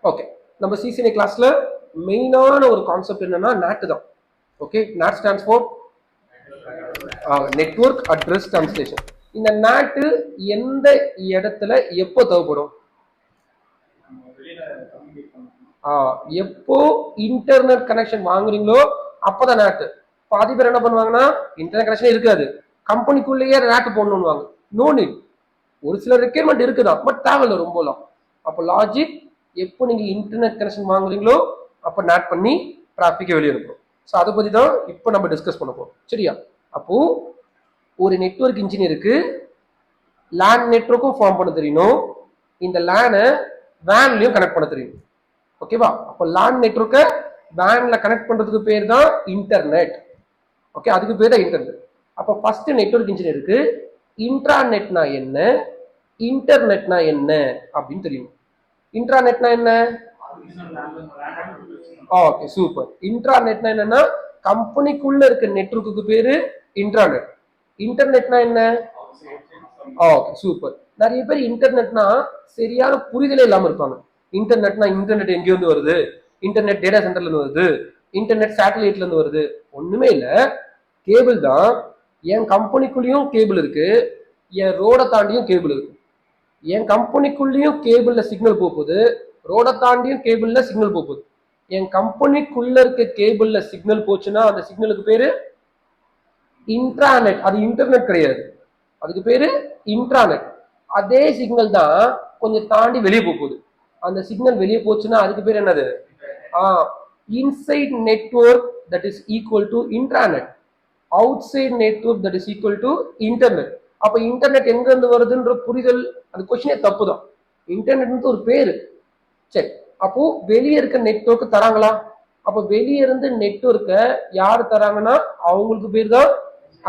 Okay, நம்ம CCNA கிளாஸ்ல மெயினான ஒரு கான்செப்ட் என்னன்னா நாட் தான். Okay, not stands for network address translation. இந்த நாட் எந்த இடத்துல எப்போ தேவைப்படும்? எப்போ இன்டர்நெட் கனெக்ஷன் வாங்குறீங்களோ அப்பதான் நாட். பாதி பேர் என்ன பண்ணுவாங்கன்னா இன்டர்நெட் கனெக்ஷன் இருக்காது, கம்பெனிக்குள்ளேயே நாட் போடணும்னுவாங்க. No need. ஒரு சில ரெக்யர்மெண்ட் இருக்குதான், பட் தேவையில்லை ரொம்பலாம். அப்போ லாஜிக், எப்போ நீங்க இன்டர்நெட் கனெக்ஷன் வாங்குறீங்களோ அப்போ நாட் பண்ணி டிராஃபிக்கை வெளியே இருக்கும். ஸோ அதை பத்தி தான் இப்போ நம்ம டிஸ்கஸ் பண்ண போறோம். சரியா? அப்போ ஒரு நெட்வொர்க் இன்ஜினியருக்கு லேன் நெட்வொர்க்கும் ஃபார்ம் பண்ண தெரியணும், இந்த லேனை வேன்லயும் கனெக்ட் பண்ண தெரியும். ஓகேவா? அப்போ லேன் நெட்வொர்க்கை வேன்ல கனெக்ட் பண்றதுக்கு பேர் தான் இன்டர்நெட். ஓகே, அதுக்கு பேர் தான் இன்டர்நெட். அப்போ ஃபர்ஸ்ட் நெட்வொர்க் இன்ஜினியருக்கு இன்ட்ராநெட்னா என்ன, இன்டர்நெட்னா என்ன அப்படின்னு தெரியும். இன்ட்ராநெட்னா என்ன? Okay, super. இன்ட்ராநெட்னா என்னன்னா கம்பெனிக்குள்ள இருக்க நெட்வொர்க்கு பேரு இன்ட்ராநெட். இன்டர்நெட்னா என்ன? Okay, super. நிறைய பேர் இன்டர்நெட்னா சரியான புரிதலே இல்லாம இருப்பாங்க. இன்டர்நெட்னா இன்டர்நெட் எங்க இருந்து வருது, இன்டர்நெட் டேட்டா சென்டர்ல இருந்து வருது, இன்டர்நெட் சேட்டலைட்ல இருந்து வருது. ஒண்ணுமே இல்ல, கேபிள் தான். என் கம்பெனிக்குள்ளேயும் கேபிள் இருக்கு, என் ரோடை தாண்டியும் கேபிள் இருக்கு. என் கம்பெனிக்குள்ளேயும் கேபிள்ல சிக்னல் போகுது, ரோடை தாண்டியும் கேபிள்ல சிக்னல் போகுது. என் கம்பெனிக்குள்ள இருக்க கேபிள்ல சிக்னல் போச்சுன்னா அந்த சிக்னலுக்கு பேரு இன்ட்ராநெட். அது இன்டர்நெட் கிடையாது, அதுக்கு பேரு இன்ட்ராநெட். அதே சிக்னல் தான் கொஞ்சம் தாண்டி வெளியே போகுது, அந்த சிக்னல் வெளியே போச்சுன்னா அதுக்கு பேர் என்னது? Inside network that is equal to intranet, outside network that is equal to internet. அப்ப இன்டர்நெட் எங்க இருந்து வருதுன்ற புரிதல், அந்த கொஸ்டினே தப்பு தான். இன்டர்நெட் ஒரு பேரு. சரி, அப்போ வெளியே இருக்க நெட்வொர்க் தராங்களா? அப்ப வெளியே இருந்து நெட்வொர்க்க யாரு தராங்கன்னா அவங்களுக்கு பேர் தான்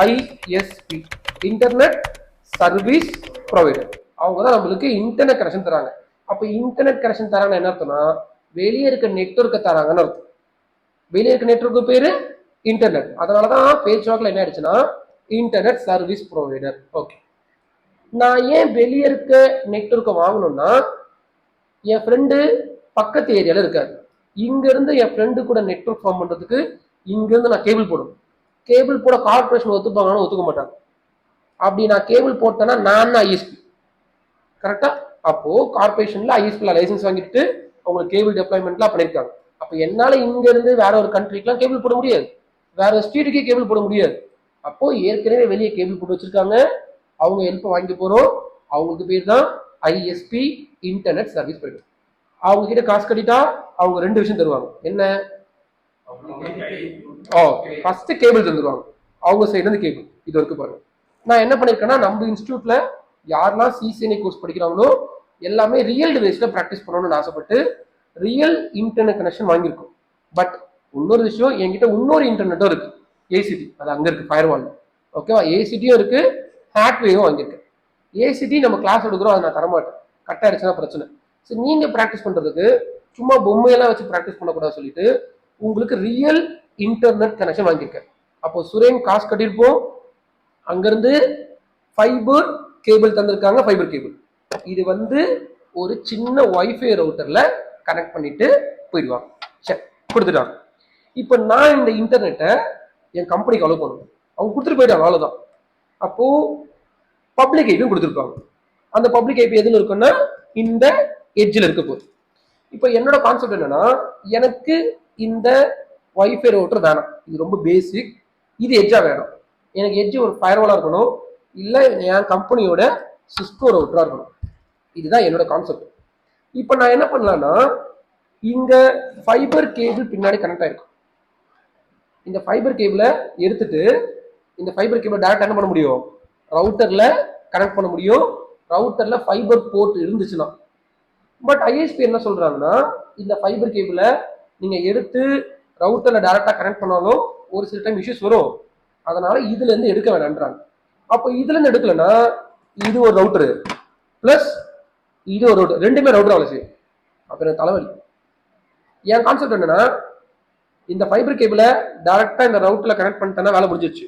ஐஎஸ்பி, இன்டர்நெட் சர்வீஸ் ப்ரொவைடர். அவங்க தான் நம்மளுக்கு இன்டர்நெட் கனெக்ஷன் தராங்க. அப்ப இன்டர்நெட் கனெக்ஷன் தராங்கன்னா என்ன அர்த்தம்னா வெளியே இருக்க நெட்வொர்க்கை தராங்கன்னு அர்த்தம். வெளியே இருக்க நெட்வொர்க் பேரு இன்டர்நெட். அதனாலதான் பேச்சுவாக்கில் என்ன ஆயிடுச்சுன்னா இன்டர்நெட் சர்வீஸ் ப்ரொவைடர். ஓகே, நான் ஏன் வெளியே இருக்க நெட்வொர்க்கை வாங்கணும்னா என் ஃப்ரெண்டு பக்கத்து ஏரியால இருக்காரு, இங்க இருந்து என் ஃப்ரெண்டு கூட நெட்வொர்க் ஃபார்ம் பண்றதுக்கு இங்க இருந்து நான் கேபிள் போடணும். கேபிள் போட கார்பரேஷன் ஒத்துப்பாங்கன்னா ஒத்துக்க மாட்டாங்க. அப்படி நான் கேபிள் போட்டேன்னா நான் ஐஎஸ்பி, கரெக்டா? அப்போ கார்பரேஷன்ல ஐஎஸ்பில லைசன்ஸ் வாங்கிட்டு அவங்க கேபிள் டெப்ளாய்மெண்ட்லாம் பண்ணிருக்காங்க. அப்ப என்னால இங்க இருந்து வேற ஒரு கண்ட்ரிக்கெல்லாம் கேபிள் போட முடியாது, வேற ஸ்ட்ரீட்டுக்கே கேபிள் போட முடியாது. அப்போ ஏற்கனவே வெளியே கேபிள் போட்டு வச்சிருக்காங்க, அவங்க ஹெல்ப் வாங்கிட்டு போறோம். அவங்களுக்கு பேர் தான் ஐஎஸ்பி, இன்டர்நெட் சர்வீஸ் ப்ரொவைடர். அவங்க கிட்ட காசு கட்டிட்டா அவங்க ரெண்டு விஷயம் தருவாங்க. என்ன? ஃபர்ஸ்ட் கேபிள் தந்துருவாங்க, அவங்க சைடுல இருந்து கேபிள். இது வரைக்கும் பாருங்க, நான் என்ன பண்ணிருக்கேன்னா நம்ம இன்ஸ்டியூட்ல யாரெல்லாம் சிசிஎன்ஏ கோர்ஸ் படிக்கிறாங்களோ எல்லாமே ரியல் டிவைஸ்ல பிராக்டிஸ் பண்ணணும்னு ஆசைப்பட்டு ரியல் இன்டர்நெட் கனெக்ஷன் வாங்கியிருக்கோம். பட் இன்னொரு விஷயம், என்கிட்ட இன்னொரு இன்டர்நெட்டும் இருக்கு, ஏசிடி. அது அங்க இருக்கு ஃபயர்வால். ஓகேவா? ஏசிடியும் இருக்கு, ஹேட்வேயும் வாங்கியிருக்கேன். ஏசிடி நம்ம கிளாஸ் எடுக்கிறோம், அதை நான் தரமாட்டேன், கட் ஆயிடுச்சுன்னா பிரச்சனை. சரி, நீங்க பிராக்டிஸ் பண்றதுக்கு சும்மா பொம்மையெல்லாம் வச்சு பிராக்டிஸ் பண்ணக்கூடாது சொல்லிட்டு உங்களுக்கு ரியல் இன்டர்நெட் கனெக்ஷன் வாங்கியிருக்கேன். அப்போ சுரேன் காசு கட்டியிருப்போம், அங்கிருந்து ஃபைபர் கேபிள் தந்திருக்காங்க, ஃபைபர் கேபிள். இது ஒரு சின்ன வைஃபை ரவுட்டர்ல கனெக்ட் பண்ணிட்டு போயிடுவாங்க. சரி, கொடுத்துட்டாங்க. இப்போ நான் இந்த இன்டர்நெட்டை என் கம்பெனிக்கு அலோவ் பண்ணணும், அவங்க கொடுத்துட்டு போயிட்டாங்க, அவ்வளவுதான். அப்போ பப்ளிக் ஐபியும் கொடுத்துருப்பாங்க. அந்த பப்ளிக் ஐபி எதுல இருக்குன்னா இந்த எட்ஜில் இருக்க போகுது. இப்போ என்னோட கான்செப்ட் என்னன்னா எனக்கு இந்த வைஃபை ரவுட்டர் வேணாம், இது ரொம்ப பேசிக், இது எட்ஜா வேணும். எனக்கு எட்ஜ் ஒரு ஃபயர்வாலா இருக்கணும், இல்லை என் கம்பெனியோட சிஸ்கோ ரவுட்டரா இருக்கணும். இதுதான் என்னோட கான்செப்ட். இப்போ நான் என்ன பண்ணலாம்னா இங்க ஃபைபர் கேபிள் பின்னாடி கனெக்ட் ஆயிருக்கும். இந்த ஃபைபர் கேபிளை எடுத்துட்டு இந்த ஃபைபர் கேபிள் டைரக்டா என்ன பண்ண முடியும்? ரவுட்டர்ல கனெக்ட் பண்ண முடியும். ரவுட்டர்ல ஃபைபர் போர்ட் இருந்துச்சுன்னா. பட் ஐஎஸ்பி என்ன சொல்றாங்கன்னா இந்த ஃபைபர் கேபிளை நீங்க எடுத்து ரவுட்டர்ல டைரக்டா கனெக்ட் பண்ணாலும் ஒரு சில டைம் இஷ்யூஸ் வரும், அதனால இதுல இருந்து எடுக்க வேணான்றாங்க. அப்போ இதுல இருந்து எடுக்கலன்னா இது ஒரு ரவுட்டரு பிளஸ் இது ஒரு ரவுட்டர், ரெண்டுமே ரவுட்டர் வேலை செய்யும். அப்ப எனக்கு தலைவலி. என் கான்செப்ட் என்னன்னா இந்த ஃபைபர் கேபிளை டைரக்டா இந்த ரவுட்டர்ல கனெக்ட் பண்ணிட்டேன்னா வேலை முடிஞ்சிருச்சு.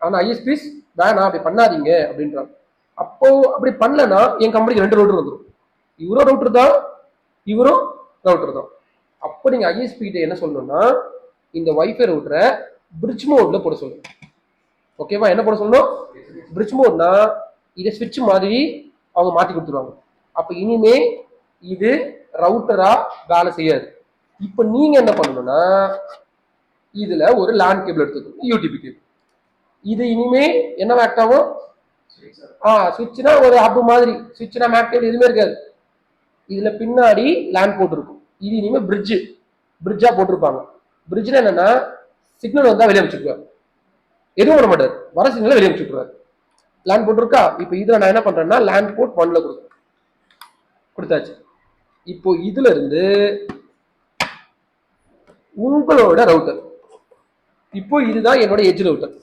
ஆனா ஐஎஸ்பிஸ் வேணாம், அப்படி பண்ணாதீங்க அப்படின்றாங்க. அப்போ அப்படி பண்ணலன்னா என் கம்பெனிக்கு ரெண்டு ரவுட்டர் வந்துடும். இவரும் ரவுட்டர் தான், இவரும் ரவுட்டர் தான். அப்போ நீங்க ஐஎஸ்பி கிட்ட என்ன சொல்லணும்னா இந்த வைஃபை ரவுட்டரை பிரிட்ஜ் மோட்ல போட சொல்லணும். ஓகேவா? என்ன போட சொல்லணும்? பிரிட்ஜ் மோட்னா இதை ஸ்விட்ச் மாதிரி அவங்க மாற்றி கொடுத்துருவாங்க. அப்போ இனிமே இது ரவுட்டரா வேலை செய்யாது. இப்போ நீங்க என்ன பண்ணணும்னா இதுல ஒரு லேண்ட் கேபிள் எடுத்துக்கணும், யூடிபி கேபிள். இது இனிமே என்ன ஆக்ட் ஆகும்? சுவிட்ச்னா ஒரு ஹப் மாதிரி, சுவிட்ச்னா மேக் கேபிள் எதுவுமே இருக்காது. இதுல பின்னாடி லேண்ட் போர்ட் இருக்கும். இது இனிமே பிரிட்ஜா போட்டிருப்பாங்க. பிரிட்ஜ்னா என்னன்னா சிக்னல் வந்தா வெளியே அமைச்சுக்குவார், எதுவும் பண்ண மாட்டார், வர சிக்னலை வெளியே அமைச்சுக்குவார். லேண்ட் போர்ட் இருக்கா? இப்போ இதுல நான் என்ன பண்றேன்னா லேண்ட் போர்ட் 1ல கொடுத்தாச்சு. இப்போ இதுல இருந்து உங்களோட ரவுட்டர், இப்போ இதுதான் என்னோட எட்ஜ் ரவுட்டர்.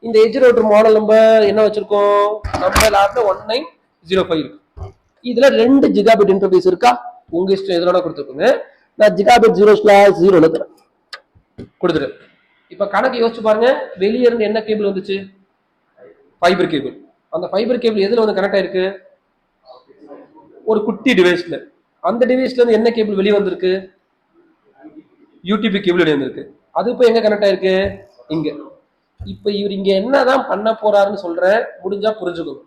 இந்த எட்ஜ் ரவுட்டர் மாடல் நம்பர் என்ன வச்சிருக்கோம்? நம்ம லேப்ல 1905 இருக்கு. இதுல 2 ஜிகாபிட் இன்டர்ஃபேஸ் இருக்கா? உங்க இஷ்டம் எதனோட கொடுத்துருக்கோங்க. நான் ஜிகாபிட் 0/0 தரேன், கொடுத்துரு. இப்ப கணக்கு யோசிச்சு பாருங்க. வெளியே இருந்து என்ன கேபிள் வந்துச்சு? Fibre cable. அந்த ஃபைபர் கேபிள் எதுல வந்து கனெக்ட் ஆயிருக்கு? ஒரு குட்டி டிவைஸ்ல. அந்த டிவைஸ்ல இருந்து என்ன கேபிள் வெளியே வந்திருக்கு? யூடிபி கேபிள் வெளியே வந்திருக்கு. அது இப்போ எங்க கனெக்ட் ஆயிருக்கு? இங்க. இப்ப இவர் இங்க என்னதான் பண்ண போறாருன்னு சொல்றேன், முடிஞ்சா புரிஞ்சுக்கணும்.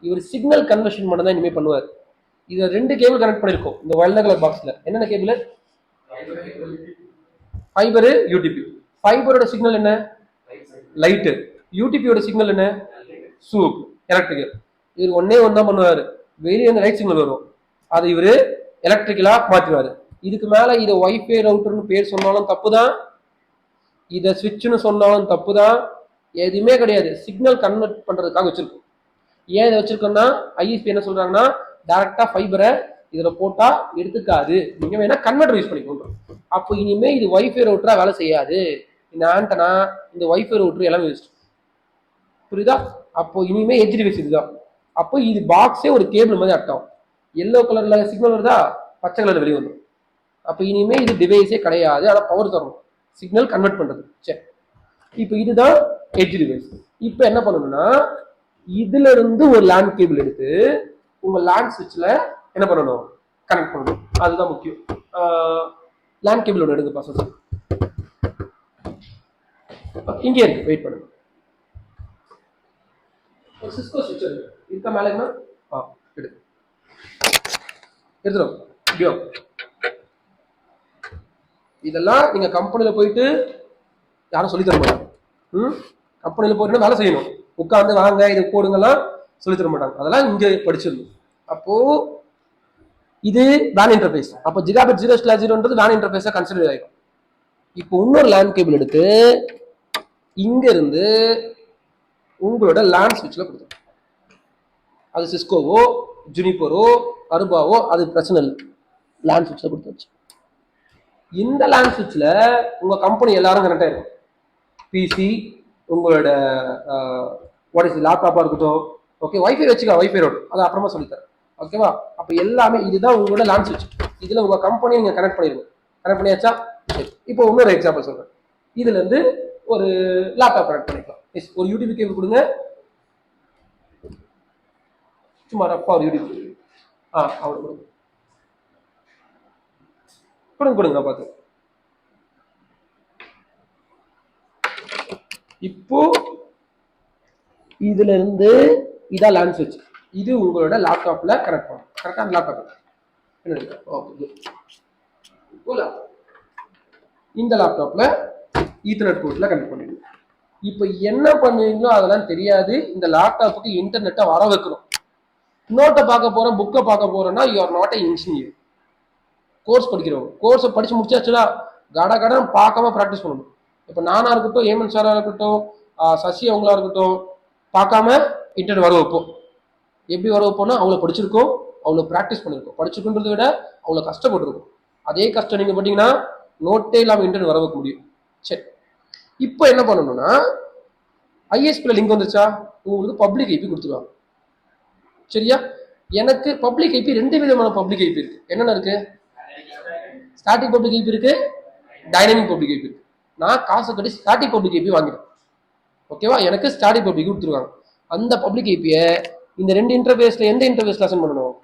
இவர் சிக்னல் கன்வர்ஷன் மட்டும் தான் இனிமே பண்ணுவார். இதுல 2 கேபிள் கனெக்ட் பண்ணிருக்கோம் இந்த வெள்ளை கலர் பாக்ஸ்ல. என்னென்ன கேபிள்? Fibre, UTP. ஃபைபரோட சிக்னல் என்ன? லைட். யூடிபியோட சிக்னல் என்ன? சூப், எலக்ட்ரிக்கல். இவர் ஒன்னே தான் பண்ணுவாரு, வெளியே அந்த லைட் சிக்னல் வரும், அதை இவரு எலக்ட்ரிக்கலா மாற்றுவாரு. இதுக்கு மேல இதை வைஃபை ரவுட்டர்னு பேர் சொன்னாலும் தப்பு தான், இதை ஸ்விட்ச்னு சொன்னாலும் தப்பு தான், எதுவுமே கிடையாது. சிக்னல் கன்வெர்ட் பண்றதுக்காக வச்சிருக்கோம். ஏன் இதை வச்சிருக்கோம்னா ஐஎஸ்பி என்ன சொல்றாங்கன்னா டைரக்டா ஃபைபரை இதுல போட்டா எடுத்துக்காது, நீங்க வேணா கன்வெர்டர் யூஸ் பண்ணிக்கோங்க. அப்போ இனிமே இது வைஃபை ரவுட்டரா வேலை செய்யாது. இந்த ஆண்டனா, இந்த வைஃபை ரவுட்டர் எல்லாமே வேஸ்ட். புரியுதா? அப்போ இனிமே எட்ஜ் டிவைஸ் இதுதான். அப்போ இது பாக்ஸே ஒரு கேபிள் மாதிரி அர்த்தம். எல்லோ கலர்ல சிக்னல் வருதா, பச்சை கலர்ல வெளியே வந்துடும். அப்போ இனிமே இது டிவைஸே கிடையாது, ஆனா பவர் தரணும், சிக்னல் கன்வெர்ட் பண்றது. சரி, இப்போ இதுதான் எட்ஜ் டிவைஸ். இப்போ என்ன பண்ணணும்னா இதுல இருந்து ஒரு லேண்ட் கேபிள் எடுத்து உங்க லேண்ட் ஸ்விட்ச்ல என்ன பண்ணணும்? கனெக்ட் பண்ணணும். அதுதான் முக்கியம். லேண்ட் கேபிள் ஒன்று எடுங்க பாஸ். இங்கே இருக்கு, வெயிட் பண்ணுங்க. சிஸ்கோ ஸ்விட்ச் இருக்க மேலங்கண்ணா எடுத்துரும். இதெல்லாம் நீங்க கம்பெனில போயிட்டு யாரும் சொல்லி தர மாட்டாங்க. கம்பெனில போயிட்டு வேலை செய்யணும், உட்காந்து வாங்க இதை போடுங்கலாம் சொல்லி தர மாட்டாங்க. அதெல்லாம் இங்க படிச்சிடணும். அப்போ இது வேன் இன்டர்ஃபேஸ். அப்போ ஜிகாபிட் 0/0ன்றது வேன் இன்டர்ஃபேஸா கன்சிடர் ஆகிடும். இப்போ இன்னொரு லேண்ட் கேபிள் எடுத்து இங்க இருந்து உங்களோட லேண்ட் ஸ்விட்ச்ல கொடுத்தோம். அது சிஸ்கோவோ, ஜுனிப்பரோ, அருபாவோ, அது பிரச்சனை இல்லை. லேண்ட் ஸ்விட்ச்ல கொடுத்தாச்சு. இந்த லேண்ட் ஸ்விட்ச்ல உங்க கம்பெனி எல்லாரும் கனெக்ட் ஆயிருக்கும். பிசி, உங்களோட லேப்டாப்பா இருக்கட்டும். ஓகே, வைஃபை வச்சுக்கலாம், வைஃபை ரோடு அதை அப்புறமா சொல்லித்தரேன். ஓகேவா? அப்போ எல்லாமே இதுதான் உங்களோட லேண்ட் ஸ்விட்ச். இதுல உங்க கம்பெனியை நீங்க கனெக்ட் பண்ணிருங்க. கனெக்ட் பண்ணியாச்சா? இப்போ இன்னொரு எக்ஸாம்பிள் சொல்றேன். இதுல இருந்து ஒரு லேப்டாப் கனெக்ட் பண்ணிக்கலாம். ஒரு யூடிபி கேபிள் கொடுங்க, சும்மா ரப்பா ஒரு யூடிபி. அவ்வளோ கொடுங்க பார்த்து. இப்போ இதுல இருந்து இதான் லேண்ட் ஸ்விட்ச். இது உங்களோட லேப்டாப்ல கனெக்ட் பண்ணும். கரெக்டா? லேப்டாப் இந்த லேப்டாப்ல ஈத்தர்நெட் போர்ட்ல கனெக்ட் பண்ணிடுங்க. இப்போ என்ன பண்ணுவீங்களோ அதெல்லாம் தெரியாது. இந்த லேப்டாப்புக்கு இன்டர்நெட்டை வர வைக்கணும். நோட்டை பார்க்க போறோம், புக்கை பார்க்க போறோம்னா you are not a engineer. Course படிக்கிறவங்க, கோர்ஸை படிச்சு முடிச்சாச்சுன்னா கடன் பார்க்காம ப்ராக்டிஸ் பண்ணணும். இப்போ நானா இருக்கட்டும், ஏமன் சாரா இருக்கட்டும், சசி அவங்களா இருக்கட்டும், பார்க்காம இன்டர்நெட் வர வைப்போம். எப்படி வர வைப்போம்னா அவ்வளோ படிச்சிருக்கோம், அவ்வளோ ப்ராக்டிஸ் பண்ணியிருக்கோம். படிச்சிருக்குன்றதை விட அவ்வளோ கஷ்டப்பட்டுருக்கும். அதே கஷ்டம் நீங்கள் பார்த்தீங்கன்னா நோட்டே இல்லாமல் இன்டர்நெட் வர வைக்க முடியும். சரி, இப்போ என்ன பண்ணணும்னா ஐஎஸ்பியில் லிங்க் வந்துச்சா, உங்களுக்கு பப்ளிக் ஐபி கொடுத்துருவாங்க. சரியா? எனக்கு பப்ளிக் ஐபி 2 விதமான பப்ளிக் ஐபி இருக்கு. என்னென்ன இருக்கு? ஸ்டாட்டிக் பப்ளிக் ஐபி இருக்கு, டைனமிக் பப்ளிக் ஐபி இருக்கு. நான் காசு கட்டி ஸ்டாட்டிக் பப்ளிக் ஐபி வாங்கிட்டேன். ஓகேவா? எனக்கு ஸ்டாட்டிக் பப்ளிக் கொடுத்துருவாங்க. அந்த பப்ளிக் ஐபியை இந்த 2 இன்டர்ஃபேஸ்ல எந்த இன்டர்ஃபேஸ்ல அசைன் பண்ணணும்?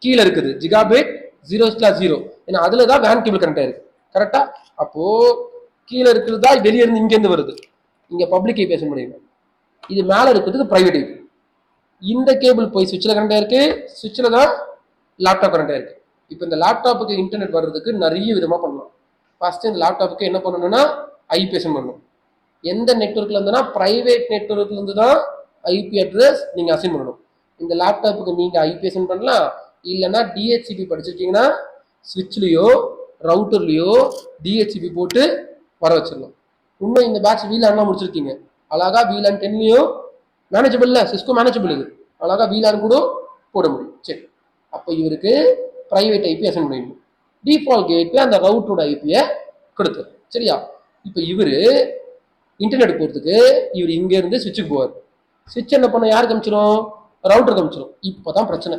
கீழே இருக்குது ஜிகாபிட் 0/0. ஏன்னா அதுல தான் வேன் கேபிள் கனெக்ட் ஆயிருக்கு. கரெக்டா? அப்போ கீழே இருக்கிறது தான் வெளியே இருந்து இங்க இருந்து வருது. இங்க பப்ளிக் ஐபி பேச முடியும். இது மேல இருக்கிறதுக்கு பிரைவேட் ஐபி. இந்த கேபிள் போய் சுவிட்சில் கனெக்ட் ஆயிருக்கு, சுவிட்சில் தான் லேப்டாப் கனெக்ட் ஆயிருக்கு. இப்போ இந்த லேப்டாப்புக்கு இன்டர்நெட் வர்றதுக்கு நிறைய விதமா பண்ணலாம். ஃபர்ஸ்ட் இந்த லேப்டாப்புக்கு என்ன பண்ணணும்னா ஐபிஎஸ்என் பண்ணணும். எந்த நெட்ஒர்க்ல இருந்துன்னா பிரைவேட் நெட்ஒர்க்ல இருந்து தான் ஐபி அட்ரஸ் நீங்க அசைன் பண்ணணும். இந்த லேப்டாப்புக்கு நீங்க ஐபிஎஸ்என் பண்ணலாம், இல்லைன்னா டிஹெச்சிபி படிச்சிருக்கீங்கன்னா ஸ்விட்ச்லயோ ரவுட்டர்லயோ டிஹெச்சிபி போட்டு வர வச்சிடலாம். இன்னும் இந்த பேட்ச் வீலான் முடிச்சிருக்கீங்க, அழகா வீலான் 10லயும் மேனேஜபிள், சிஸ்கோ மேனேஜபிள், இது அழகா வீலான் கூட போட முடியும். சரி, அப்போ இவருக்கு பிரைவேட் ஐபி அசைன் பண்ணிடணும். டிஃபால்ட் கேட்வே அந்த ரவுட்டரோட ஐபியை கொடுத்து. சரியா? இப்போ இவரு இன்டர்நெட் போகிறதுக்கு இவர் இங்க இருந்து சுவிட்சுக்கு போவார். சுவிட்ச் என்ன பண்ண யாருக்கு அமிச்சிடும்? ரவுட்டர் அமிச்சிடும். இப்போதான் பிரச்சனை.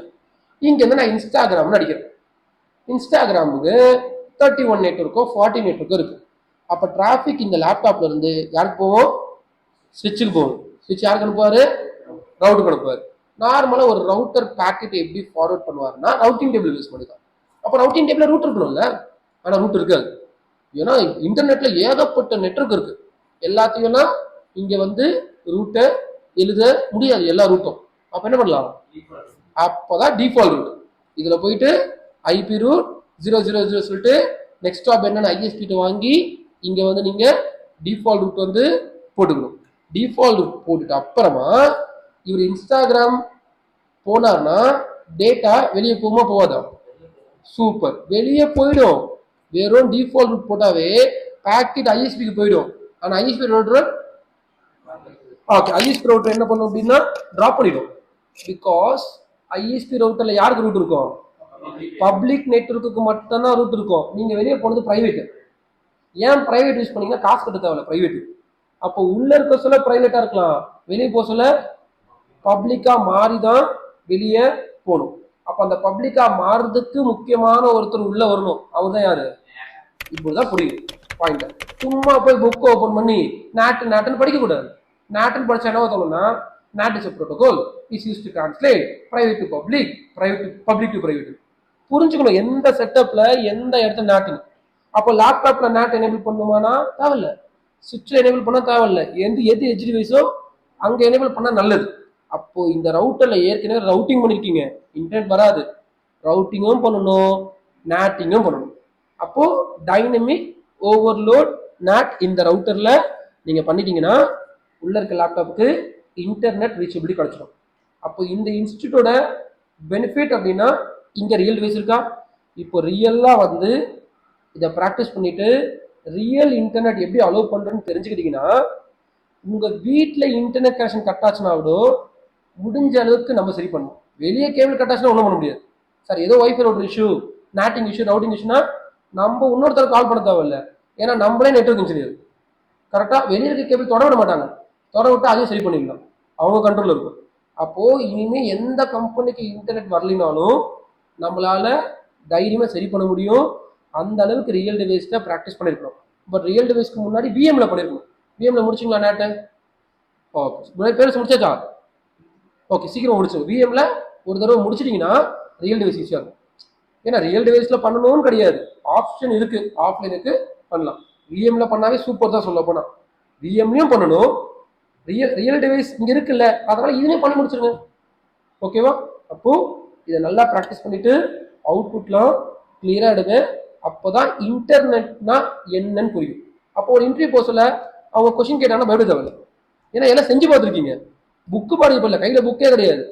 இங்க இருந்து நான் இன்ஸ்டாகிராம்னு அடிக்கிறேன். இன்ஸ்டாகிராமுக்கு 31 நெட்வொர்க்கோ 40 நெட்வொர்க்கோ இருக்கு. அப்போ டிராஃபிக் இந்த லேப்டாப்ல இருந்து யாருக்கு போவோம்? ஸ்விட்சுக்கு போகும். ஸ்விட்ச் யாருக்கு அனுப்புவாரு? ரவுட்டருக்கு அனுப்புவார். நார்மலா ஒரு ரவுட்டர் பேக்கெட் எப்படி ஃபார்வர்ட் பண்ணுவாருன்னா ரவுட்டிங் டேபிள் யூஸ் பண்ணிதான். அப்போ ரவுட்டிங் டேபிள் ரூட் இருக்கணும்ல, ஆனா ரூட் இருக்காது. ஏன்னா இன்டர்நெட்ல ஏகப்பட்ட நெட்வொர்க் இருக்கு. எல்லாத்தையும் இங்க வந்து ரூட்டை எழுத முடியாது, எல்லா ரூட்டும். அப்ப என்ன பண்ணலாம்? அப்பதான் டிஃபால்ட் ரூட். இதுல போயிட்டு ஐபி ரூட் 000 சொல்லிட்டு நெக்ஸ்ட் ஸ்டாப் என்னன்னு ஐஎஸ்பி வாங்கி இங்க வந்து நீங்க டிஃபால்ட் ரூட் வந்து போட்டுக்கணும். டிஃபால்ட் ரூட் போட்டுட்டு அப்புறமா இவர் இன்ஸ்டாகிராம் போனார்னா டேட்டா வெளியே போகுமா போவாதா? சூப்பர், வெளியே போயிடும். வெறும் டிஃபால்ட் ரூட் போட்டாவே பாக்கெட் ஐஎஸ்பிக்கு போயிடும். ஆனா ஐஎஸ்பி ரவுட்டர் ஐஎஸ்பி ரவுட்டர் என்ன பண்ணும் அப்படின்னா டிராப் பண்ணிடும். பிகாஸ் ஐஎஸ்பி ரவுட்டர்ல யாருக்கு ரூட் இருக்கும்? பப்ளிக் நெட்வொர்க்குக்கு மட்டும்தான் ரூட் இருக்கும். நீங்க வெளியே போனது பிரைவேட். ஏன் பிரைவேட் யூஸ் பண்ணீங்கன்னா காசு கட்ட தேவையில்ல பிரைவேட். அப்போ உள்ள இருக்க சொல்ல பிரைவேட்டா இருக்கலாம், வெளியே போக சொல்ல பப்ளிக்கா மாறிதான் வெளியே போகணும். அப்ப அந்த பப்ளிக்கா மாறுறதுக்கு முக்கியமான ஒருத்தர் உள்ள வரணும். அவர் தான் யாரு? இப்படிதான் புரியுது பாயிண்ட். சும்மா போய் புக் ஓபன் பண்ணி நாட்டுன்னு படிக்க கூடாது. நாட்டுன்னு படிச்சா என்ன தோணும்னா NAT is a protocol is used to translate private to public, public to private. புரிஞ்சுக்கணும் எந்த செட்டப்ல எந்த இடத்துல நாட்டுன்னு. அப்போ லேப்டாப்ல நாட் எனேபிள் பண்ணுமானா தேவையில்ல, சுவிட்ச்ல எனேபிள் பண்ணா தேவையில்ல, எது எச் டிவைஸோ அங்க எனேபிள் பண்ணா நல்லது. அப்போ இந்த ரவுட்டர்ல ஏற்கனவே ரவுட்டிங் பண்ணிருக்கீங்க, இன்டர்நெட் வராது, ரவுட்டிங்கும் பண்ணணும் நாட்டிங்கும் பண்ணணும். அப்போ டைனமிக் ஓவர்லோட் நாட் இந்த ரவுட்டர்ல நீங்க பண்ணிட்டீங்கன்னா உள்ள இருக்க லேப்டாப்புக்கு இன்டர்நெட் ரீச்சபிலிட்டி கிடைச்சிடும். அப்போ இந்த இன்ஸ்டியூட்டோட பெனிஃபிட் அப்படின்னா இங்க ரியல் டிவைஸ் இருக்கா? இப்போ ரியலா வந்து இதை ப்ராக்டிஸ் பண்ணிட்டு ரியல் இன்டர்நெட் எப்படி அலோவ் பண்றேன்னு தெரிஞ்சுக்கிட்டீங்கன்னா உங்க வீட்டில் இன்டர்நெட் கனெக்ஷன் கட் ஆச்சுன்னா கூட முடிஞ்ச அளவுக்கு நம்ம சரி பண்ணணும். வெளியே கேபிள் கட் ஆச்சுன்னா ஒன்றும் பண்ண முடியாது. சார் ஏதோ வைஃபை ஒரு இஷ்யூ, நாட்டிங் இஷ்யூ, ரவுட்டிங் இஷ்யூனா நம்ம இன்னொருத்தர் கால் பண்ண தேவையில்லை. ஏன்னா நம்மளே நெட்வொர்க் இன்ஜினியர். கரெக்டா வெளியே இருக்க கேபிள் தொட விட மாட்டாங்க, தொட விட்டு அதையும் சரி பண்ணிடலாம், அவங்க கண்ட்ரோல் இருக்கும். அப்போ இனிமே எந்த கம்பெனிக்கு இன்டர்நெட் வரலினாலும் நம்மளால தைரியமா சரி பண்ண முடியும். அந்த அளவுக்கு ரியல் டிவைஸ்ல ப்ராக்டிஸ் பண்ணிருக்கணும். பட் ரியல் டிவைஸ்க்கு முன்னாடி விஎம்ல பண்ணிருக்கணும். விஎம்ல முடிச்சிங்களா நேட்டை? ஓகே, பேர் முடிச்சாச்சா? ஓகே, சீக்கிரம் முடிச்சு. விஎம்ல ஒரு தடவை முடிச்சிட்டீங்கன்னா ரியல் டிவைஸ் ஈஸியா இருக்கும். ஏன்னா ரியல் டிவைஸ்ல பண்ணணும்னு கிடையாது, ஆப்ஷன் இருக்கு, ஆஃப்லைனுக்கு பண்ணலாம். விஎம்ல பண்ணாவே சூப்பர் தான் சொல்ல போனா. விஎம்லயும் பண்ணணும், ரியல் டிவைஸ் இங்க இருக்குல்ல, அதனால இதுலயும் பண்ணி முடிச்சிருங்க. ஓகேவா? அப்போ இதை நல்லா ப்ராக்டிஸ் பண்ணிட்டு அவுட்புட்லாம் கிளியரா எடுங்க. அப்போதான் இன்டர்நெட்னா என்னன்னு புரியும். அப்போ ஒரு இன்டர்வியூ போக சொல்ல அவங்க கொஸ்டின் கேட்டாங்கன்னா பயப்பட தேவையில்லை. ஏன்னா எல்லாம் செஞ்சு பார்த்துருக்கீங்க, புக்கு பாடி போடல, கையில புக்கே கிடையாது,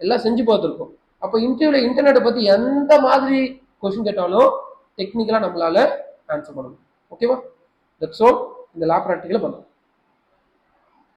எல்லாம் செஞ்சு பார்த்துருக்கோம். அப்போ இன்டர்வியூல இன்டர்நெட்டை பத்தி எந்த மாதிரி கொஸ்டின் கேட்டாலும் டெக்னிக்கலா நம்மளால ஆன்சர் பண்ணணும். ஓகேவா? That's all. இந்த லேப் ப்ராக்டிக்கல பண்ணணும்.